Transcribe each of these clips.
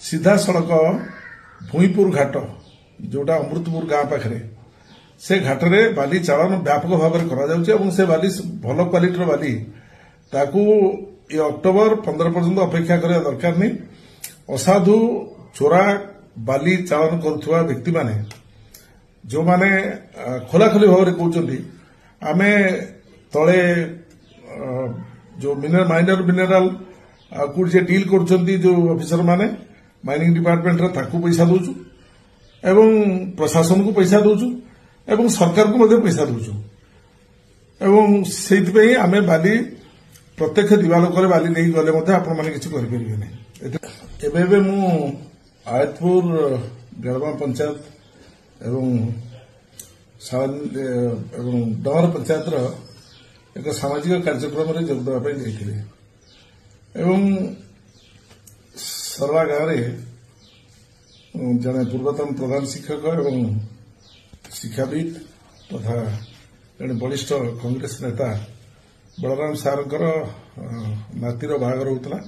सीधा सड़क भूईपुर घाट जोटा अमृतपुर गांव पाखे से घाटे बाली चालन व्यापक भाव में से बाली भल क्वालिटर बाली ताकू ये अक्टोबर 15 पर्यंत अपेक्षा करने दरकार नहीं। असाधु चोरा बाली चालन करुवा व्यक्ति माने जो माने खोलाखोली भाव में कहते आमे तले जो माइनर मिनेराल को डील कर जो ऑफिसर माने माइनिंग डिपार्टमेंट ताकू पैसा दौचु एवं प्रशासन को पैसा दौचु एवं सरकार को मध्य पैसा दौचु एवं से आमे बाली प्रत्यक्ष दिवालोक बाली नहीं गले आपण मैंने किसी करें नहीं। मु आयतपुर गेड़मा पंचायत एवं डमर पंचायत एक सामाजिक कार्यक्रम में जोगदेवाई जाइए एवं सरवा गाँव में जड़े पूर्वतन प्रधान शिक्षक एवं शिक्षाविद तथा जड़े वरिष्ठ कांग्रेस नेता बलराम सार नातीर बाहागर होता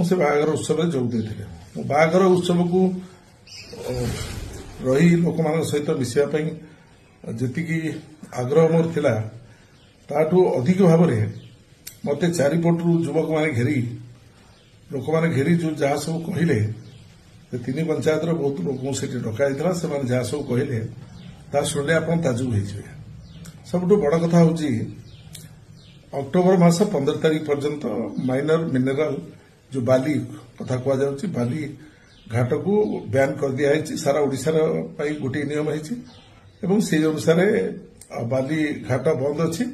से बाहागर उत्सव में जोग देते बाहागर उत्सव को रही लोक मान सहित मिसापी जी आग्रह मोर थिला ताठू अधिक भाव में मत चारिपटू युवक मैंने घेरी लोक मैंने घेरी जो जहाँ सब कहले तीन पंचायत बहुत लोक से डकाई से जहाँ सब कहले शुणिले आप ताजुब हो सबुठ बड़ कथा हूँ अक्टोबर मास 15 तारीख पर्यंत माइनर मिनेराल जो बाली कथा कहुच्छी बाली घाट को बैन कर दिखाई सारा ओडिशा गोटे नियम है से अनुसार बाली घाट बंद अच्छी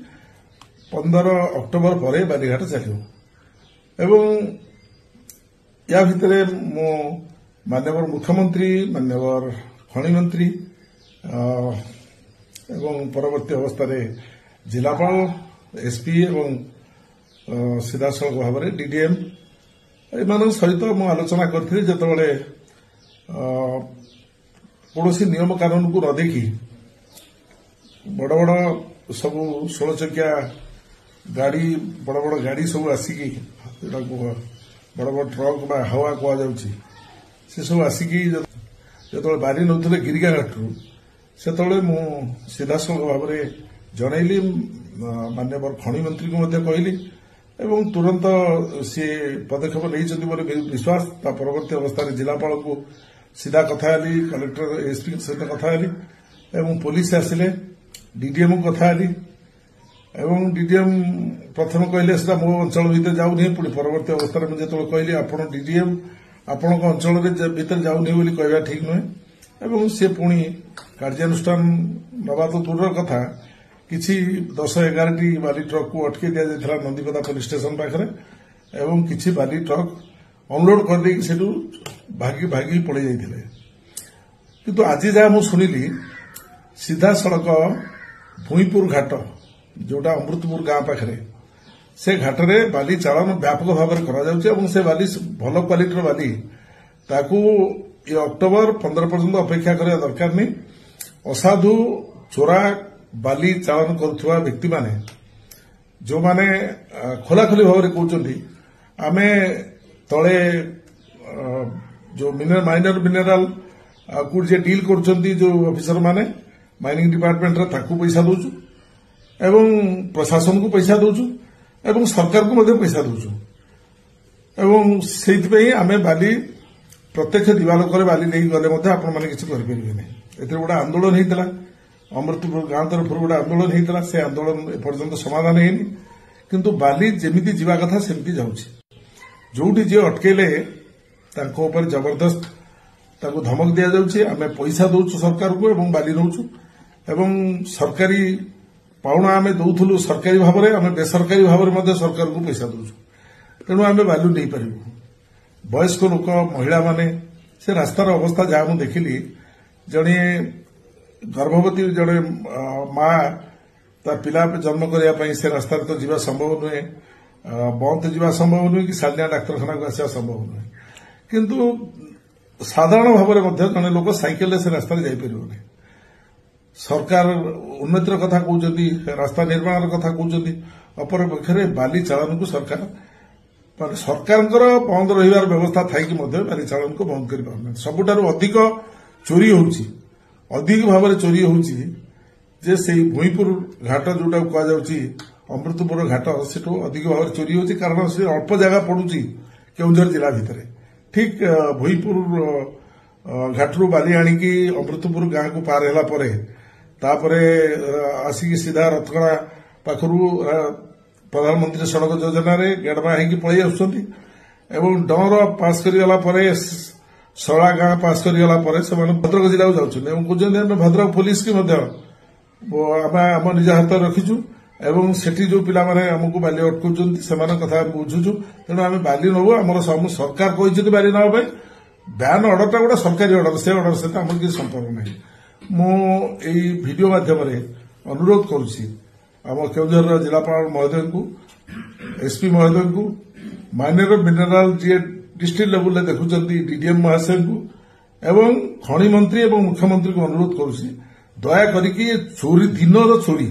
15 अक्टोबर पर बालीघाट चलो एवं या भितर मो माननीय मुख्यमंत्री माननीय खनि मंत्री एवं परवर्ती अवस्था जिलापाल एसपी एवं सीधासख भाव में डीडीएम एम सहित मु आलोचना करी जिते कौन नियम कानून को न देखी बड़ बड़ सब 16 चकिया गाड़ी बड़ बड़ गाड़ी सब आसिकी बड़ बड़ ट्रक बा हवा कहुच्छी से सब आसिकी जो बारी नौले गिरिका घाटू से मु सीधासख भाव में जनइली माननीय खनि मंत्री को कहली एवं तुरंत सी पदक्षेप नहीं विश्वास परवर्ती अवस्था जिलापाल को सीधा कथा कलेक्टर एसपी सहित कथा एवं पुलिस आसिले डीडीएम को कथा एवं डीडीएम प्रथम कहले सीधा मो अंचल भीतर जाऊनी पुणी परवर्ती अवस्था में जो कहली आप डीडीएम आपण अंचल भीतर जाऊनी बोली कहवा ठीक नुहे एवं सी पुणी कार्यानुष्ठान नवा तो दूर कथा किसी 10-11टी बाली ट्रक को अटके दि जाता नंदीपदा पुलिस स्टेशन पाखे एवं किसी बाली ट्रक अनलोड करदे से भागी भागी पड़े जाते किंतु आज जहाँ मुझे शुणिली सीधा सड़क भूईपुर घाट जोटा अमृतपुर गांव पाखे से घाटे बाली चालन व्यापक भाव में से बाली भल क्वालिटर बाली ताकू ये अक्टोबर 15 पर्यंत अपेक्षा करने दरकार नहीं। असाधु चोरा बाली चालन करुवा व्यक्ति माने जो माने खोलाखोली भाव में कहते आमे तले जो माइनर मिनेराल को डील कर जो ऑफिसर माने माइनिंग डिपार्टमेंट ताकू पैसा दौचु एवं प्रशासन को पैसा दौचु एवं सरकार को मध्य पैसा दौचु एवं से आमे बाली प्रत्यक्ष दिवालोक बाली नहीं गले आपण मैंने किसी करें नहीं। गोटे आंदोलन होता अमृतपुर गांव तरफ गोटे आंदोलन होता से आंदोलन एपर्यंत समाधान है किंतु बाली जमीती जीवा कथा सेमती जाऊँगी जोटी जी अटकेले जबरदस्त धमक दि जाऊँगी आम पैसा दौचु सरकार को एवं बाली नौचु एवं सरकारी पाउना आम दौलु सरकारी भाव में आम बेसरकारी भाव में सरकार को पैसा दौचु तेणु आम बालू नहीं पारू वयस्क लोक महिला माने से रास्तार अवस्था जहाँ मुझे देखिली जड़े गर्भवती जड़े माँ तार पिला जन्म करने से रास्तार तो जीवा संभव नुहे बंद जीवा संभव नुहे कि सानिया डाक्तरखाना को आसा संभव नुहे किंतु साधारण भाव में जड़े लोक साइकेल से रास्ता जापर सरकार उन्नतिर कथा कहते रास्ता निर्माण कथा कहते अपरपक्ष बाली चालन को सरकार ମାନେ ସରକାରଙ୍କର ବନ୍ଦ ରହିବାର ବ୍ୟବସ୍ଥା ଥାଇକି ମଧ୍ୟ ବାଲି ଚାଳନକୁ ବନ୍ଦ କରିପାରୁନାହାନ୍ତି। ସବୁଠାରୁ ଅଧିକ ଚୋରି ହେଉଛି, ଅଧିକ ଭାବରେ ଚୋରି ହେଉଛି ଯେ ସେଇ ଭୂଇଁପୁର ଘାଟ ଯୋଉଟା କୁହାଯାଉଛି ଅମୃତପୁର ଘାଟ, ସେଠୁ ଅଧିକ ଭାବରେ ଚୋରି ହେଉଛି। କାରଣ ସେ ଅଳ୍ପ ଜାଗା ପଡୁଛି କେଉଁଝର ଜିଲ୍ଲା ଭିତରେ। ଠିକ୍ ଭୂଇଁପୁର ଘାଟରୁ ବାଲି ଆଣିକି ଅମୃତପୁର ଗାଁକୁ ପାର ହେଲା ପରେ ତାପରେ ଆସିକି ସିଧା ରଥଗଣା ପାଖରୁ ପ୍ରଧାନମନ୍ତ୍ରୀ ସଡ଼କ ଯୋଜନାରେ ଗେଡମା ହେଇକି ପଳେଇ ଆସୁଛନ୍ତି ଏବଂ ଡର ପାସ୍ କରିଗଲା ପରେ ଶଳା ଗାଁ ପାସ୍ କରିଗଲା ପରେ ସେମାନେ ଭଦ୍ରକ ଜିଲ୍ଲାକୁ ଯାଉଛନ୍ତି ଏବଂ କହୁଛନ୍ତି ଆମେ ଭଦ୍ରକ ପୋଲିସକି ମଧ୍ୟ ଆମେ ଆମ ନିଜ ହାତରେ ରଖିଛୁ ଏବଂ ସେଠି ଯୋଉ ପିଲାମାନେ ଆମକୁ ବାଲି ଅଟକାଉଛନ୍ତି ସେମାନଙ୍କ କଥା ଆମେ ବୁଝୁଛୁ। ତେଣୁ ଆମେ ବାଲି ନେବୁ, ଆମର ସବୁ ସରକାର କହିଛନ୍ତି ବାଲି ନେବା ପାଇଁ। ବ୍ୟାନ୍ ଅର୍ଡରଟା ଗୋଟେ ସରକାରୀ ଅର୍ଡର, ସେ ଅର୍ଡର ସହିତ ଆମର କିଛି ସମ୍ପର୍କ ନାହିଁ। ମୁଁ ଏଇ ଭିଡିଓ ମାଧ୍ୟମରେ ଅନୁରୋଧ କରୁଛି ଆମ କେଉଁଝରର ଜିଲ୍ଲାପାଳ ମହୋଦୟଙ୍କୁ, ଏସ୍ପି ମହୋଦୟଙ୍କୁ, ମାଇନର ମିନେରାଲ ଯିଏ ଡିଷ୍ଟ୍ରିକ୍ଟ ଲେଭେଲରେ ଦେଖୁଛନ୍ତି ଡିଡିଏମ୍ ମହାଶୟଙ୍କୁ ଏବଂ ଖଣି ମନ୍ତ୍ରୀ ଏବଂ ମୁଖ୍ୟମନ୍ତ୍ରୀଙ୍କୁ ଅନୁରୋଧ କରୁଛି ଦୟା କରିକି ଚୋରି, ଦିନର ଚୋରି,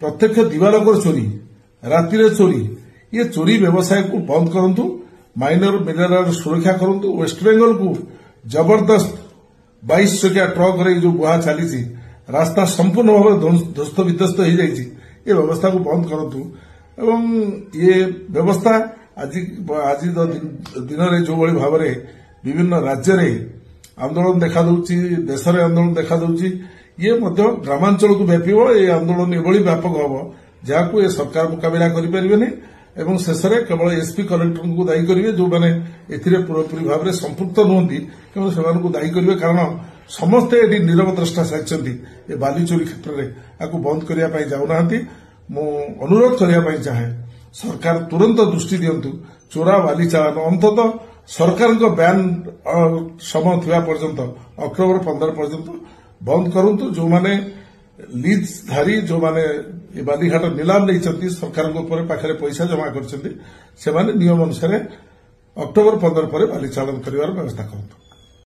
ପ୍ରତ୍ୟକ୍ଷ ଦିବାଲୋକର ଚୋରି, ରାତିରେ ଚୋରି, ये चोरी व्यवसाय को बंद करंतु, माइनर मिनरल सुरक्षा करंतु। वेस्टबेंगल को जबरदस्त 22 चकिया ट्रक रे जो बुहा चली रास्ता संपूर्ण भाव ध्वस्त विध्वस्त हो जाइए, ये व्यवस्था को बंद करंतु एवं ये व्यवस्था आज दिन में जो भाई भाव विभिन्न राज्य में आंदोलन देखा दूची, देश में आंदोलन देखा दूची, ये ग्रामांचल को व्यापी ये आंदोलन एभली व्यापक हम जहाँ ये सरकार मुकाबला करें एवं शेष में केवल एसपी कलेक्टर को दायी करेंगे जो मैंने पूरापूरी भाव में संपृक्त नुहति केवल से दायी करेंगे, कारण समस्ते ये नीरव द्रष्टा सारी ये बाली चोरी क्षेत्र में आपको बंद करने जाऊना। मु अनुरोध करने चाहे सरकार तुरंत दृष्टि दिंतु, चोरा बाली चालान अंततः सरकार बैन समय थिबा पर्यंत अक्टोबर 15 पर्यंत बंद करंतु। जो माने लीजधारी जो माने बालीघाट निलाम नहीं सरकार पाखे पैसा जमा कर नियम अनुसार अक्टोबर 15 पर बाली चालन कर व्यवस्था करंतु।